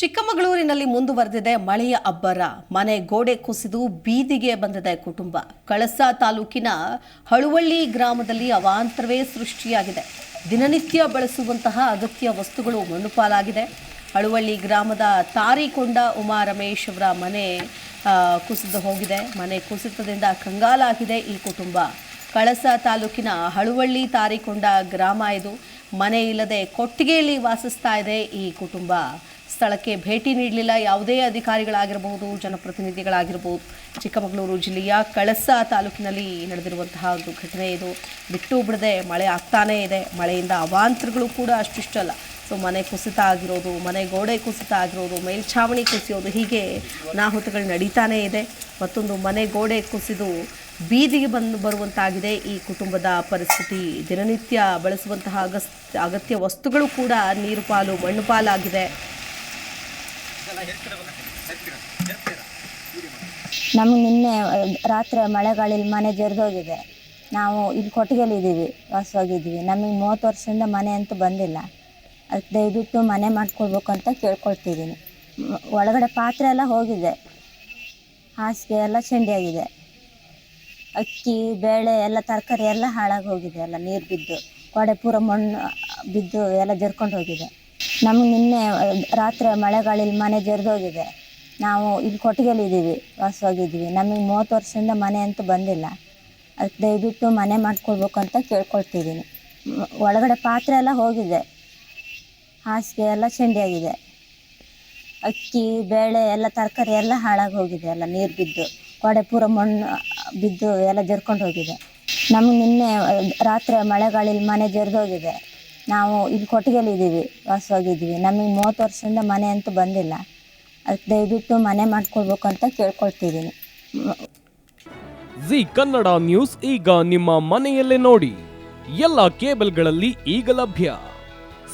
ಚಿಕ್ಕಮಗಳೂರಿನಲ್ಲಿ ಮುಂದುವರೆದಿದೆ ಮಳೆಯ ಅಬ್ಬರ. ಮನೆ ಗೋಡೆ ಕುಸಿದು ಬೀದಿಗೆ ಬಂದಿದೆ ಕುಟುಂಬ. ಕಳಸಾ ತಾಲೂಕಿನ ಹಳುವಳ್ಳಿ ಗ್ರಾಮದಲ್ಲಿ ಅವಾಂತರವೇ ಸೃಷ್ಟಿಯಾಗಿದೆ. ದಿನನಿತ್ಯ ಬಳಸುವಂತಹ ಅಗತ್ಯ ವಸ್ತುಗಳು ಮಣ್ಣುಪಾಲಾಗಿದೆ. ಹಳುವಳ್ಳಿ ಗ್ರಾಮದ ತಾರಿಕೊಂಡ ಉಮಾ ರಮೇಶ್ ಅವರ ಮನೆ ಕುಸಿದು ಹೋಗಿದೆ. ಮನೆ ಕುಸಿತದಿಂದ ಕಂಗಾಲಾಗಿದೆ ಈ ಕುಟುಂಬ. ಕಳಸಾ ತಾಲೂಕಿನ ಹಳುವಳ್ಳಿ ತಾರಿಕೊಂಡ ಗ್ರಾಮ ಇದು. ಮನೆ ಇಲ್ಲದೆ ಕೊಟ್ಟಿಗೆಯಲ್ಲಿ ವಾಸಿಸ್ತಾ ಇದೆ ಈ ಕುಟುಂಬ. ಸ್ಥಳಕ್ಕೆ ಭೇಟಿ ನೀಡಲಿಲ್ಲ ಯಾವುದೇ ಅಧಿಕಾರಿಗಳಾಗಿರಬಹುದು, ಜನಪ್ರತಿನಿಧಿಗಳಾಗಿರಬಹುದು. ಚಿಕ್ಕಮಗಳೂರು ಜಿಲ್ಲೆಯ ಕಳಸಾ ತಾಲೂಕಿನಲ್ಲಿ ನಡೆದಿರುವಂತಹ ಒಂದು ಘಟನೆ ಇದು. ಬಿಟ್ಟು ಬಿಡದೆ ಮಳೆ ಆಗ್ತಾನೇ ಇದೆ. ಮಳೆಯಿಂದ ಅವಾಂತರಗಳು ಕೂಡ ಅಷ್ಟಿಷ್ಟಲ್ಲ. ಸೊ ಮನೆ ಕುಸಿತ ಆಗಿರೋದು, ಮನೆ ಗೋಡೆ ಕುಸಿತ ಆಗಿರೋದು, ಮೇಲ್ಛಾವಣಿ ಕುಸಿಯೋದು, ಹೀಗೆ ಅನಾಹುತಗಳು ನಡೀತಾನೇ ಇದೆ. ಮತ್ತೊಂದು ಮನೆ ಗೋಡೆ ಕುಸಿದು ಬೀದಿಗೆ ಬರುವಂತಾಗಿದೆ ಈ ಕುಟುಂಬದ ಪರಿಸ್ಥಿತಿ. ದಿನನಿತ್ಯ ಬಳಸುವಂತಹ ಅಗತ್ಯ ವಸ್ತುಗಳು ಕೂಡ ನೀರು ಪಾಲು ಮಣ್ಣು ಪಾಲಾಗಿದೆ. ನಮಗೆ ನಿನ್ನೆ ರಾತ್ರಿ ಮಳೆಗಾಳಿಲಿ ಮನೆ ಜರಿದೋಗಿದೆ. ನಾವು ಇಲ್ಲಿ ಕೊಟ್ಟಿಗೆಯಲ್ಲಿ ಇದ್ದೀವಿ, ವಾಸವಾಗಿದ್ದೀವಿ. ನಮಗೆ 30 ವರ್ಷದಿಂದ ಮನೆ ಅಂತೂ ಬಂದಿಲ್ಲ. ಅದಕ್ಕೆ ದಯವಿಟ್ಟು ಮನೆ ಮಾಡ್ಕೊಳ್ಬೇಕು ಅಂತ ಕೇಳ್ಕೊಳ್ತಿದ್ದೀನಿ. ಒಳಗಡೆ ಪಾತ್ರೆ ಎಲ್ಲ ಹೋಗಿದೆ, ಹಾಸಿಗೆ ಎಲ್ಲ ಚೆಂಡಿಯಾಗಿದೆ, ಅಕ್ಕಿ ಬೇಳೆ ಎಲ್ಲ ತರಕಾರಿ ಎಲ್ಲ ಹಾಳಾಗಿ ಹೋಗಿದೆ. ಎಲ್ಲ ನೀರು ಬಿದ್ದು ಗೋಡೆ ಪೂರ ಮಣ್ಣು ಬಿದ್ದು ಎಲ್ಲ ಜರ್ಕೊಂಡು ಹೋಗಿದೆ. ನಮಗೆ ನಿನ್ನೆ ರಾತ್ರಿ ಮಳೆಗಾಳಿಲಿ ಮನೆ ಜರಿದೋಗಿದೆ. ನಾವು ಇಲ್ಲಿ ಕೊಟ್ಟಿಗೆಯಲ್ಲಿ ಇದ್ದೀವಿ, ವಾಸವಾಗಿದ್ದೀವಿ. ನಮಗೆ 30 ವರ್ಷದಿಂದ ಮನೆ ಅಂತೂ ಬಂದಿಲ್ಲ. ಅದಕ್ಕೆ ದಯವಿಟ್ಟು ಮನೆ ಮಾಡ್ಕೊಳ್ಬೇಕು ಅಂತ ಕೇಳ್ಕೊಳ್ತಿದ್ದೀನಿ. ಒಳಗಡೆ ಪಾತ್ರೆ ಎಲ್ಲ ಹೋಗಿದೆ, ಹಾಸಿಗೆ ಎಲ್ಲ ಚೆಂಡಿಯಾಗಿದೆ, ಅಕ್ಕಿ ಬೇಳೆ ಎಲ್ಲ ತರಕಾರಿ ಎಲ್ಲ ಹಾಳಾಗಿ ಹೋಗಿದೆ. ಎಲ್ಲ ನೀರು ಬಿದ್ದು ಗೋಡೆ ಪೂರ ಮಣ್ಣು ಬಿದ್ದು ಎಲ್ಲ ಜರ್ಕೊಂಡು ಹೋಗಿದೆ. ನಮಗೆ ನಿನ್ನೆ ರಾತ್ರಿ ಮಳೆಗಾಳಿಲಿ ಮನೆ ಜರಿದೋಗಿದೆ. ನಾವು ಇಲ್ಲಿ ಕೊಟ್ಟಿಗೆಯಲ್ಲಿ ಇದ್ದೀವಿ, ವಾಸವಾಗಿದ್ದೀವಿ. ನಮಗೆ 30 ವರ್ಷದಿಂದ ಮನೆ ಅಂತೂ ಬಂದಿಲ್ಲ. ಅದಕ್ಕೆ ದಯವಿಟ್ಟು ಮನೆ ಮಾಡ್ಕೊಳ್ಬೇಕು ಅಂತ ಕೇಳ್ಕೊಳ್ತಿದ್ದೀನಿ. ಜಿ ಕನ್ನಡ ನ್ಯೂಸ್ ಈಗ ನಿಮ್ಮ ಮನೆಯಲ್ಲೇ ನೋಡಿ. ಎಲ್ಲ ಕೇಬಲ್ಗಳಲ್ಲಿ ಈಗ ಲಭ್ಯ.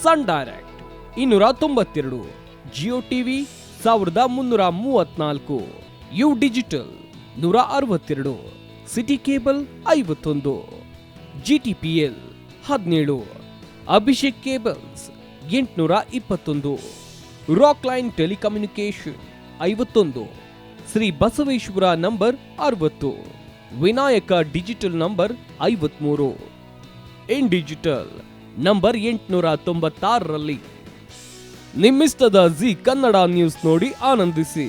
Sun Direct 292, Jio TV 1334, U digital 162, city cable 51, GTPL 17, Abhishek cables 821, rock line telecommunication 51, Shri Basaveshwara number 60, Vinayaka digital number 53, in digital number 896ರಲ್ಲಿ. ನಿಮ್ಮಿಸ್ತದ ಜಿ ಕನ್ನಡ ನ್ಯೂಸ್ ನೋಡಿ ಆನಂದಿಸಿ.